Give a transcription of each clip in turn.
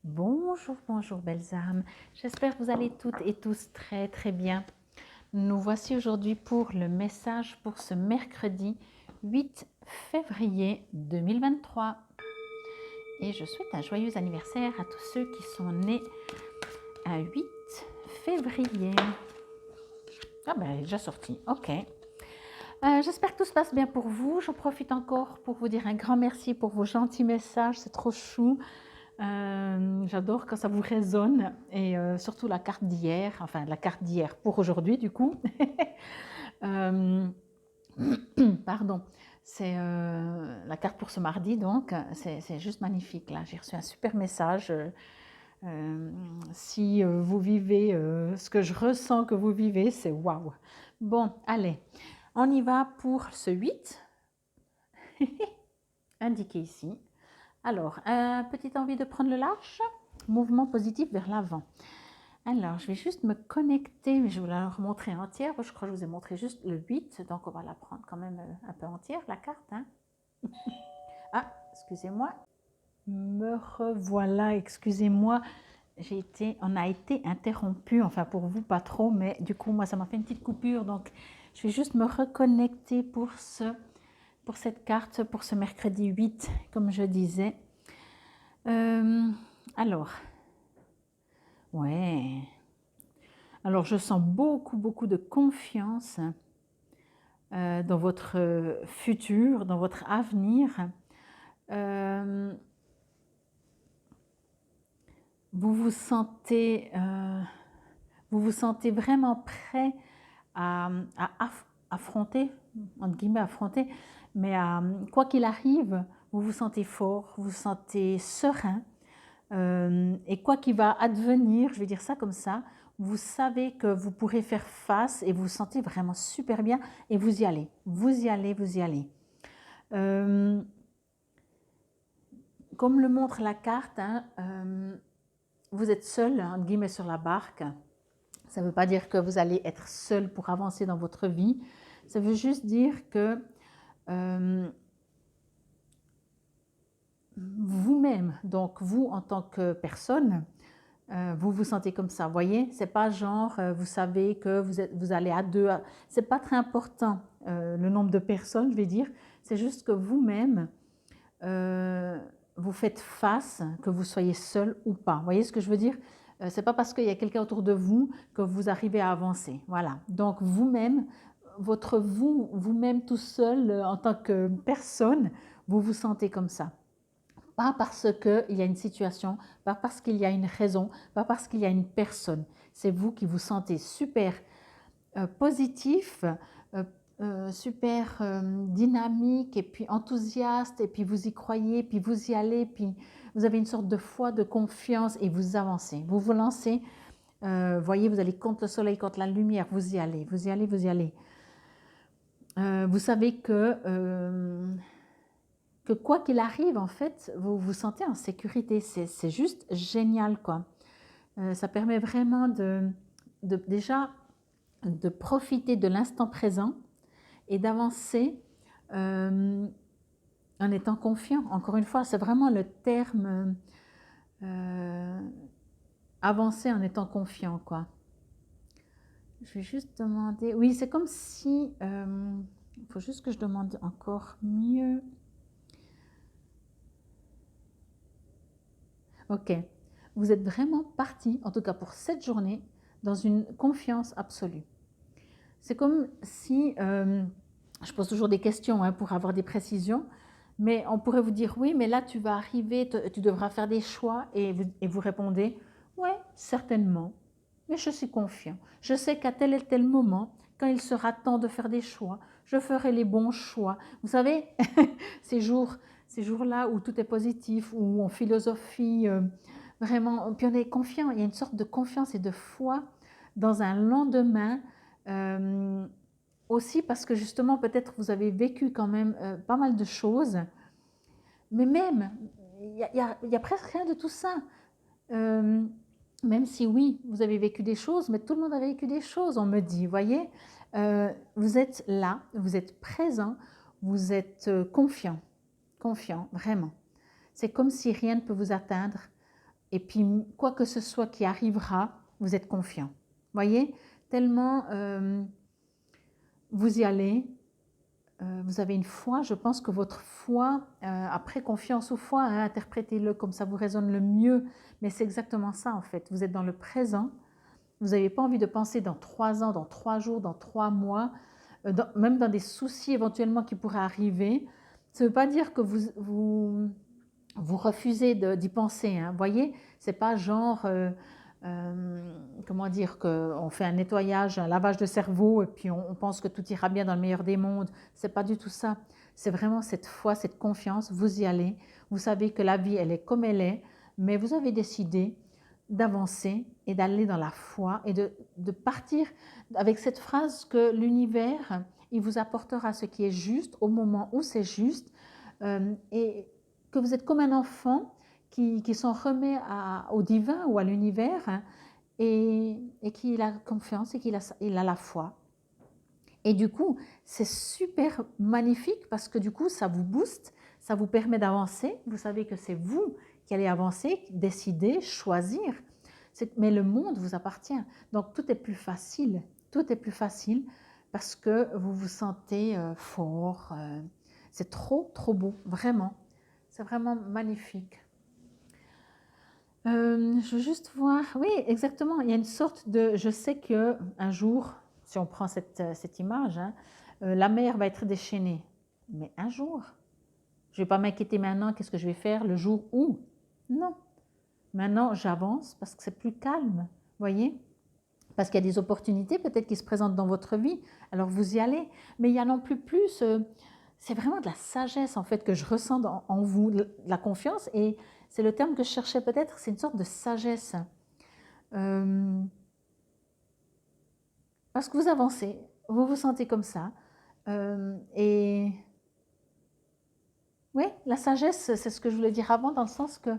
Bonjour, bonjour belles âmes. J'espère que vous allez toutes et tous très très bien. Nous voici aujourd'hui pour le message pour ce mercredi 8 février 2023. Et je souhaite un joyeux anniversaire à tous ceux qui sont nés à 8 février. Ah ben, elle est déjà sortie, ok. J'espère que tout se passe bien pour vous. J'en profite encore pour vous dire un grand merci pour vos gentils messages, c'est trop chou. J'adore quand ça vous résonne et surtout la carte d'hier, enfin la carte d'hier pour aujourd'hui du coup. Euh, pardon, c'est la carte pour ce mardi donc, c'est juste magnifique là. J'ai reçu un super message. Si vous vivez ce que je ressens que vous vivez, c'est waouh. Bon, allez, on y va pour ce 8, indiqué ici. Alors, petite envie de prendre le large, mouvement positif vers l'avant. Alors, je vais juste me connecter, mais je vais vous la remontrer entière. Je crois que je vous ai montré juste le 8, donc on va la prendre quand même un peu entière, la carte. Hein. Ah, excusez-moi. Me revoilà, excusez-moi. On a été interrompu, enfin pour vous pas trop, mais du coup, moi, ça m'a fait une petite coupure. Donc, je vais juste me reconnecter pour cette carte, pour ce mercredi 8, comme je disais. Alors, ouais. Alors, je sens beaucoup, beaucoup de confiance dans votre futur, dans votre avenir. Vous vous sentez vraiment prêt à affronter, entre guillemets affronter, mais quoi qu'il arrive, vous vous sentez fort, vous vous sentez serein. Et quoi qu'il va advenir, je vais dire ça comme ça, vous savez que vous pourrez faire face et vous vous sentez vraiment super bien et vous y allez, vous y allez, vous y allez. Comme le montre la carte, hein, vous êtes seul, entre guillemets, sur la barque. Ça ne veut pas dire que vous allez être seul pour avancer dans votre vie. Ça veut juste dire que vous-même, donc vous en tant que personne, vous vous sentez comme ça, vous voyez, c'est pas genre vous savez que vous allez à deux, c'est pas très important le nombre de personnes, je vais dire, c'est juste que vous-même vous faites face, que vous soyez seul ou pas. Vous voyez ce que je veux dire? C'est pas parce qu'il y a quelqu'un autour de vous que vous arrivez à avancer. Voilà. Donc vous-même, votre vous-même tout seul en tant que personne, vous vous sentez comme ça. Pas parce qu'il y a une situation, pas parce qu'il y a une raison, pas parce qu'il y a une personne. C'est vous qui vous sentez super positif, super dynamique et puis enthousiaste et puis vous y croyez, puis vous y allez, puis vous avez une sorte de foi, de confiance et vous avancez. Vous vous lancez, voyez, vous allez contre le soleil, contre la lumière, vous y allez, vous y allez, vous y allez. Vous savez que quoi qu'il arrive, en fait, vous vous sentez en sécurité. C'est juste génial, quoi. Ça permet vraiment déjà de profiter de l'instant présent et d'avancer en étant confiant. Encore une fois, c'est vraiment le terme avancer en étant confiant, quoi. Je vais juste demander... Oui, c'est comme si... il faut juste que je demande encore mieux. Ok. Vous êtes vraiment parti, en tout cas pour cette journée, dans une confiance absolue. C'est comme si... je pose toujours des questions hein, pour avoir des précisions, mais on pourrait vous dire oui, mais là tu vas arriver, tu devras faire des choix et vous répondez oui, certainement, mais je suis confiant. Je sais qu'à tel et tel moment, quand il sera temps de faire des choix, je ferai les bons choix. Vous savez, ces jours-là où tout est positif, où on philosophie vraiment, puis on est confiant, il y a une sorte de confiance et de foi dans un lendemain. Aussi parce que justement, peut-être vous avez vécu quand même pas mal de choses, mais même, il y a presque rien de tout ça. Même si oui, vous avez vécu des choses, mais tout le monde a vécu des choses, on me dit, voyez. Vous êtes là, vous êtes présent, vous êtes confiant, vraiment. C'est comme si rien ne peut vous atteindre. Et puis, quoi que ce soit qui arrivera, vous êtes confiant. Voyez, tellement vous y allez, vous avez une foi. Je pense que votre foi, après confiance ou foi, hein, interprétez-le comme ça vous résonne le mieux. Mais c'est exactement ça en fait. Vous êtes dans le présent. Vous n'avez pas envie de penser dans 3 ans, dans 3 jours, dans 3 mois, même dans des soucis éventuellement qui pourraient arriver. Ça ne veut pas dire que vous refusez d'y penser. Hein. Vous voyez, ce n'est pas genre, comment dire, qu'on fait un nettoyage, un lavage de cerveau et puis on pense que tout ira bien dans le meilleur des mondes. Ce n'est pas du tout ça. C'est vraiment cette foi, cette confiance. Vous y allez. Vous savez que la vie, elle est comme elle est, mais vous avez décidé d'avancer et d'aller dans la foi et de partir avec cette phrase que l'univers, il vous apportera ce qui est juste au moment où c'est juste et que vous êtes comme un enfant qui s'en remet au divin ou à l'univers hein, et qu'il a confiance et qu'il a la foi. Et du coup, c'est super magnifique parce que du coup, ça vous booste, ça vous permet d'avancer. Vous savez que c'est vous qui allez avancer, décider, choisir. Mais le monde vous appartient. Donc, tout est plus facile. Tout est plus facile parce que vous vous sentez fort. C'est trop, trop beau, vraiment. C'est vraiment magnifique. Je veux juste voir. Oui, exactement. Il y a une sorte de... Je sais qu'un jour, si on prend cette image, hein, la mer va être déchaînée. Mais un jour, je ne vais pas m'inquiéter maintenant, qu'est-ce que je vais faire le jour où? Non. Maintenant, j'avance parce que c'est plus calme, voyez? Parce qu'il y a des opportunités peut-être qui se présentent dans votre vie, alors vous y allez. Mais il y a non plus, c'est vraiment de la sagesse en fait que je ressens en vous, de la confiance. Et c'est le terme que je cherchais peut-être, c'est une sorte de sagesse. Parce que vous avancez, vous vous sentez comme ça. Et oui, la sagesse, c'est ce que je voulais dire avant, dans le sens que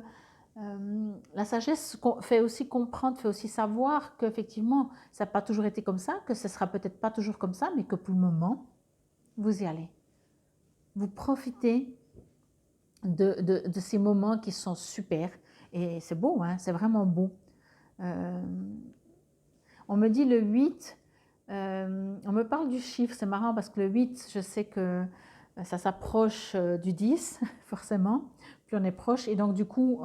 la sagesse fait aussi comprendre, fait aussi savoir qu'effectivement, ça n'a pas toujours été comme ça, que ce ne sera peut-être pas toujours comme ça, mais que pour le moment, vous y allez. Vous profitez de ces moments qui sont super. Et c'est beau, hein, c'est vraiment beau. On me dit le 8, on me parle du chiffre, c'est marrant parce que le 8, je sais que ça s'approche du 10, forcément, plus on est proche. Et donc du coup,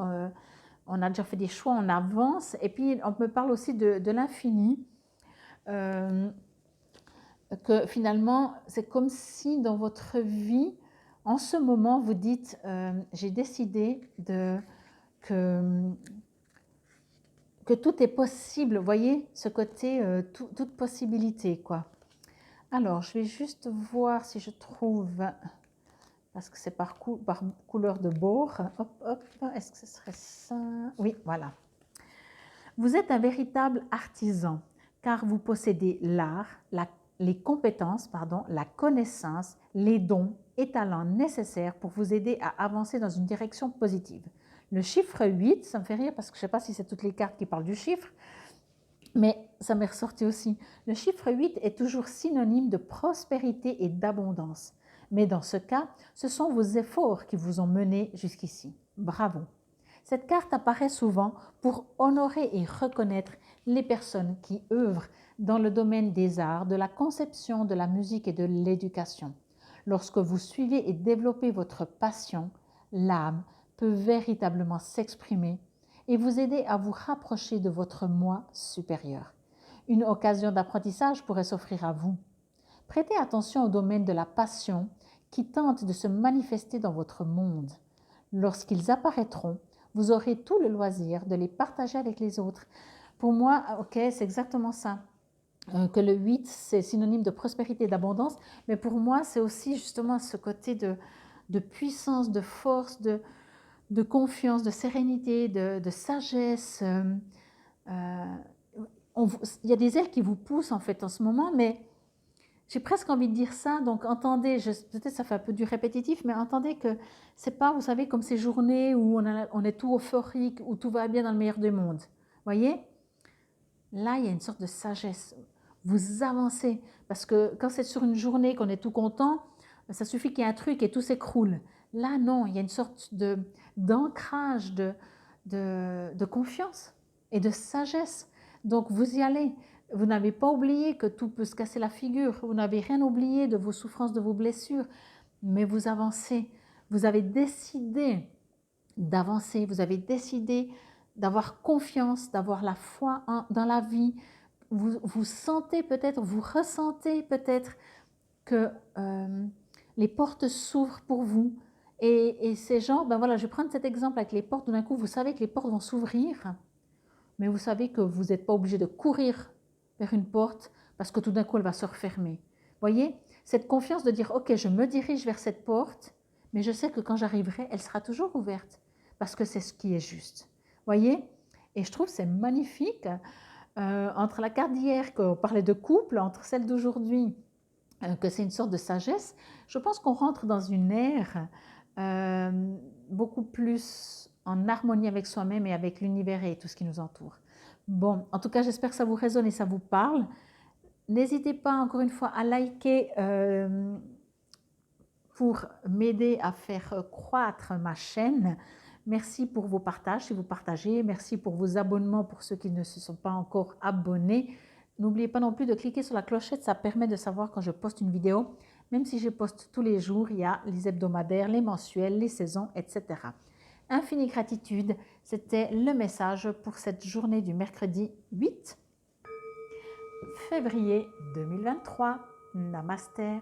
on a déjà fait des choix, on avance. Et puis, on me parle aussi de l'infini. Que finalement, c'est comme si dans votre vie, en ce moment, vous dites j'ai décidé que tout est possible. Vous voyez, ce côté, toute possibilité, quoi. Alors, je vais juste voir si je trouve, parce que c'est par couleur de bord. Hop, hop, est-ce que ce serait ça? Oui, voilà. Vous êtes un véritable artisan, car vous possédez l'art, les compétences, la connaissance, les dons et talents nécessaires pour vous aider à avancer dans une direction positive. Le chiffre 8, ça me fait rire parce que je ne sais pas si c'est toutes les cartes qui parlent du chiffre, mais ça m'est ressorti aussi. Le chiffre 8 est toujours synonyme de prospérité et d'abondance. Mais dans ce cas, ce sont vos efforts qui vous ont mené jusqu'ici. Bravo! Cette carte apparaît souvent pour honorer et reconnaître les personnes qui œuvrent dans le domaine des arts, de la conception, de la musique et de l'éducation. Lorsque vous suivez et développez votre passion, l'âme peut véritablement s'exprimer et vous aider à vous rapprocher de votre moi supérieur. Une occasion d'apprentissage pourrait s'offrir à vous. Prêtez attention au domaine de la passion qui tente de se manifester dans votre monde. Lorsqu'ils apparaîtront, vous aurez tout le loisir de les partager avec les autres. Pour moi, ok, c'est exactement ça. Que le 8, c'est synonyme de prospérité et d'abondance, mais pour moi, c'est aussi justement ce côté de puissance, de force, de confiance, de sérénité, de sagesse. Il y a des ailes qui vous poussent en fait en ce moment, mais j'ai presque envie de dire ça, donc entendez, peut-être ça fait un peu du répétitif, mais entendez que c'est pas, vous savez, comme ces journées où on est tout euphorique, où tout va bien dans le meilleur des mondes. Voyez? Là, il y a une sorte de sagesse. Vous avancez, parce que quand c'est sur une journée qu'on est tout content, ça suffit qu'il y ait un truc et tout s'écroule. Là, non, il y a une sorte d'ancrage, de confiance et de sagesse. Donc vous y allez. Vous n'avez pas oublié que tout peut se casser la figure. Vous n'avez rien oublié de vos souffrances, de vos blessures. Mais vous avancez. Vous avez décidé d'avancer. Vous avez décidé d'avoir confiance, d'avoir la foi dans la vie. Vous sentez peut-être, vous ressentez peut-être que les portes s'ouvrent pour vous. Et ces gens, ben voilà, je vais prendre cet exemple avec les portes. D'un coup, vous savez que les portes vont s'ouvrir, mais vous savez que vous n'êtes pas obligé de courir vers une porte parce que tout d'un coup, elle va se refermer. Voyez, cette confiance de dire, ok, je me dirige vers cette porte, mais je sais que quand j'arriverai, elle sera toujours ouverte parce que c'est ce qui est juste. Voyez, et je trouve c'est magnifique. Entre la carte d'hier, qu'on parlait de couple, entre celle d'aujourd'hui, que c'est une sorte de sagesse, je pense qu'on rentre dans une ère beaucoup plus en harmonie avec soi-même et avec l'univers et tout ce qui nous entoure. Bon, en tout cas, j'espère que ça vous résonne et ça vous parle. N'hésitez pas encore une fois à liker pour m'aider à faire croître ma chaîne. Merci pour vos partages si vous partagez. Merci pour vos abonnements pour ceux qui ne se sont pas encore abonnés. N'oubliez pas non plus de cliquer sur la clochette, ça permet de savoir quand je poste une vidéo. Même si je poste tous les jours, il y a les hebdomadaires, les mensuels, les saisons, etc. Infinie gratitude, c'était le message pour cette journée du mercredi 8 février 2023. Namasté.